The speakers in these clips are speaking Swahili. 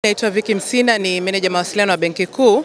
Naitwa Vicky Msina, ni meneja mawasiliano wa Benki Kuu.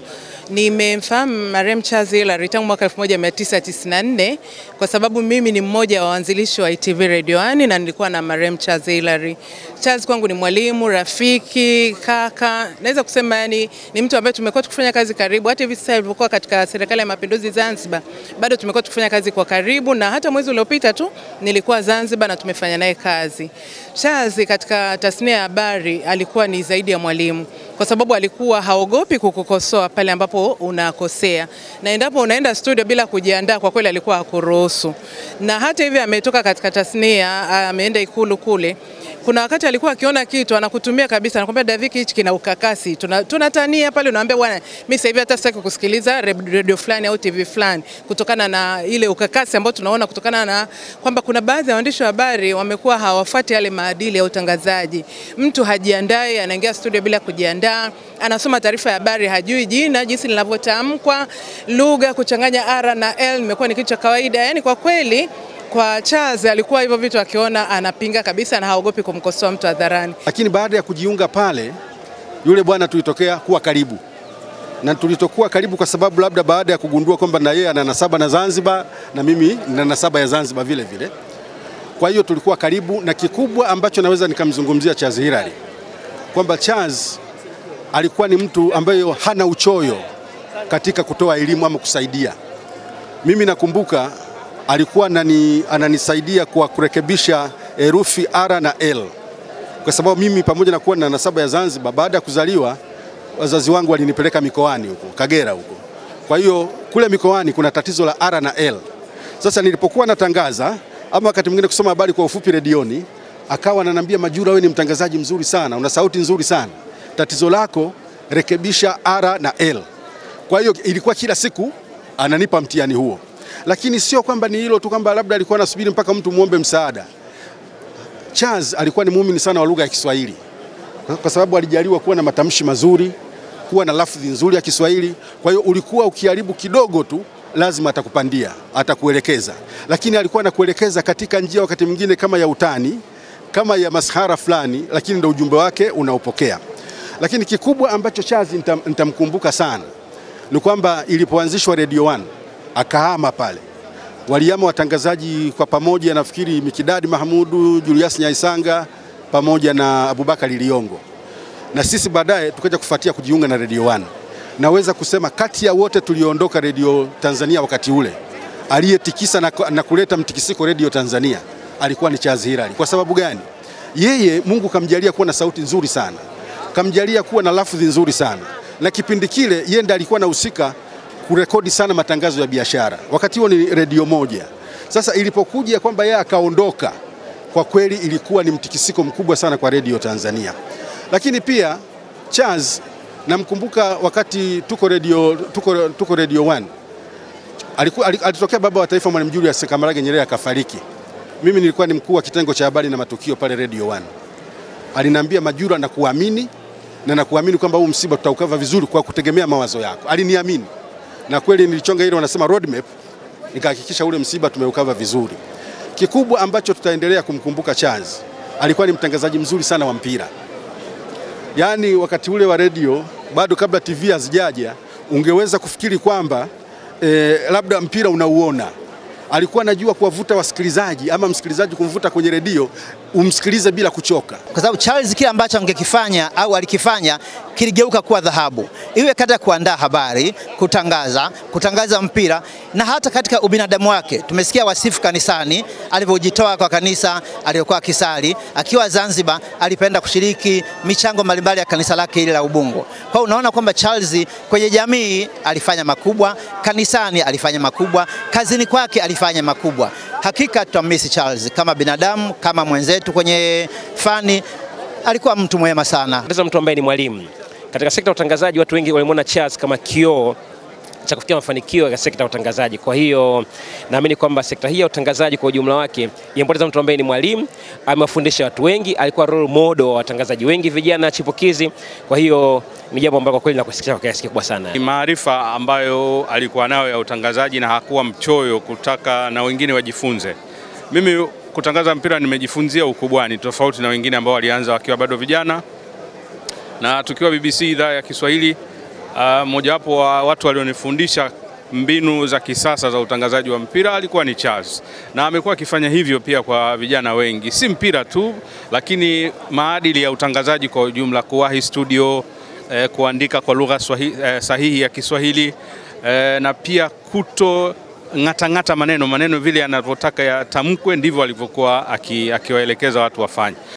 Nimemfahamu marehemu Charles Hilary tangu mwaka 1994 kwa sababu mimi ni mmoja wa waanzilishi wa ITV Radio 1 na nilikuwa na marehemu Charles Hilary. Charles kwangu ni mwalimu, rafiki, kaka. Naweza kusema yani ni mtu ambaye tumekuwa tukifanya kazi karibu. Hata hivi sasa alivyokuwa katika Serikali ya Mapinduzi Zanzibar, bado tumekuwa tukifanya kazi kwa karibu, na hata mwezi uliopita tu nilikuwa Zanzibar na tumefanya naye kazi. Charles katika tasnia ya habari alikuwa ni zaidi ya mwalimu, kwa sababu alikuwa haogopi kukukosoa pale ambapo unakosea, na endapo unaenda studio bila kujiandaa, kwa kweli alikuwa hakuruhusu. Na hata hivi ametoka katika tasnia, ameenda Ikulu kule, kuna wakati alikuwa akiona kitu anakutumia kabisa, anakuambia Daviki hichi kina ukakasi, tunatania pale, unaambia bwana mimi sasa hivi hata sitaki kusikiliza radio fulani au TV fulani kutokana na ile ukakasi ambao tunaona, kutokana na kwamba kuna baadhi ya waandishi wa habari wamekuwa hawafuati yale maadili ya utangazaji. Mtu hajiandae, anaingia studio bila kujiandaa, anasoma taarifa ya habari hajui jina, jinsi linavyotamkwa, lugha kuchanganya R na L imekuwa ni kitu cha kawaida. Yani kwa kweli kwa Charles alikuwa hivyo vitu akiona anapinga kabisa na haogopi kumkosoa mtu hadharani. Lakini baada ya kujiunga pale, yule bwana tulitokea kuwa karibu. Na tulitokuwa karibu kwa sababu labda baada ya kugundua kwamba na yeye ana nasaba na Zanzibar na mimi nina nasaba ya Zanzibar vile vile. Kwa hiyo tulikuwa karibu, na kikubwa ambacho naweza nikamzungumzia Charles Hilary, kwamba Charles alikuwa ni mtu ambaye hana uchoyo katika kutoa elimu ama kusaidia. Mimi nakumbuka alikuwa ananisaidia kwa kurekebisha herufi R na L, kwa sababu mimi pamoja na kuwa na nasaba ya Zanzibar, baada ya kuzaliwa wazazi wangu walinipeleka mikoani huko Kagera huko. Kwa hiyo kule mikoani kuna tatizo la R na L. Sasa nilipokuwa natangaza ama wakati mwingine kusoma habari kwa ufupi redioni, akawa ananiambia, Majura, wewe ni mtangazaji mzuri sana, una sauti nzuri sana, tatizo lako rekebisha R na L. Kwa hiyo ilikuwa kila siku ananipa mtihani huo. Lakini sio kwamba ni hilo tu, kwamba labda alikuwa anasubiri mpaka mtu muombe msaada. Charles alikuwa ni muumini sana wa lugha ya Kiswahili, kwa sababu alijaliwa kuwa na matamshi mazuri, kuwa na lafzi nzuri ya Kiswahili. Kwa hiyo ulikuwa ukiharibu kidogo tu lazima atakupandia, atakuelekeza. Lakini alikuwa anakuelekeza katika njia wakati mwingine kama ya utani, kama ya maskhara fulani, lakini ndio ujumbe wake unaupokea. Lakini kikubwa ambacho Charles nitamkumbuka sana ni kwamba ilipoanzishwa Radio 1 akahama pale. Waliama watangazaji kwa pamoja, nafikiri Mikidadi Mahmudu, Julius Nyaisanga pamoja na Abubakar Liongo. Na sisi baadaye tukaja kufuatia kujiunga na Radio 1. Naweza kusema kati ya wote tulioondoka Radio Tanzania wakati ule, aliyetikisa na kuleta mtikisiko Radio Tanzania alikuwa ni Charles Hilary. Kwa sababu gani? Yeye Mungu kamjalia kuwa na sauti nzuri sana, kamjalia kuwa na lafzi nzuri sana. Na kipindi kile yeye ndiye alikuwa anahusika kurekodi sana matangazo ya biashara. Wakati huo ni Radio 1. Sasa ilipokuja kwamba yeye akaondoka, kwa kweli ilikuwa ni mtikisiko mkubwa sana kwa Radio Tanzania. Lakini pia Charles namkumbuka wakati tuko Radio 1. Alitokea baba wa taifa Mwalimu Julius Kambarage Nyerere akafariki. Mimi nilikuwa ni mkuu wa kitengo cha habari na matukio pale Radio 1. Aliniambia, Majura, nakuamini na nakuamini kwamba huu msiba tutaukava vizuri kwa kutegemea mawazo yako. Aliniamini. Na kweli nilichonga ile wanasema roadmap, nikahakikisha ule msiba tumeukava vizuri. Kikubwa ambacho tutaendelea kumkumbuka Charles, alikuwa ni mtangazaji mzuri sana wa mpira. Yaani wakati ule wa radio, bado kabla TV hazijaja, ungeweza kufikiri kwamba labda mpira unauona. Alikuwa anajua kuwavuta wasikilizaji ama msikilizaji kumvuta kwenye redio umsikilize bila kuchoka. Kwa sababu Charles kile ambacho angekifanya au alikifanya kiligeuka kuwa dhahabu. Iwe katika kuandaa habari, kutangaza mpira, na hata katika ubinadamu wake. Tumesikia wasifu kanisani, alivyojitoa kwa kanisa aliyokuwa kisali. Akiwa Zanzibar alipenda kushiriki michango mbalimbali ya kanisa lake ile la Ubungo. Kwa hiyo unaona kwamba Charles kwenye jamii alifanya makubwa, kanisani alifanya makubwa, kazini kwake alifanya makubwa. Hakika tutamisi Charles kama binadamu, kama mwenzetu kwenye fani. Alikuwa mtu mwema sana. Ndio mtu ambaye ni mwalimu. Katika sekta ya utangazaji watu wengi walimwona Charles kama kioo cha kufikia mafanikio ya sekta ya utangazaji. Kwa hiyo naamini kwamba sekta hii ya utangazaji kwa ujumla wake impoteza mtu ambaye ni mwalimu, amewafundisha watu wengi, alikuwa role model wa watangazaji wengi vijana chipukizi. Kwa hiyo ni jambo ambalo kwa kweli nakusikitisha kwa kiasi kikubwa sana. Maarifa ambayo alikuwa nayo ya utangazaji na hakuwa mchoyo kutaka na wengine wajifunze. Mimi kutangaza mpira nimejifunzia ukubwani, tofauti na wengine ambao walianza wakiwa bado vijana. na tukiwa BBC idhaa ya Kiswahili, mojawapo wa watu walionifundisha mbinu za kisasa za utangazaji wa mpira alikuwa ni Charles, na amekuwa akifanya hivyo pia kwa vijana wengi, si mpira tu, lakini maadili ya utangazaji kwa ujumla, kuwahi studio, kuandika kwa lugha sahihi ya Kiswahili, na pia kuto ngata maneno vile anavyotaka yatamkwe, ndivyo alivyokuwa akiwaelekeza watu wafanye.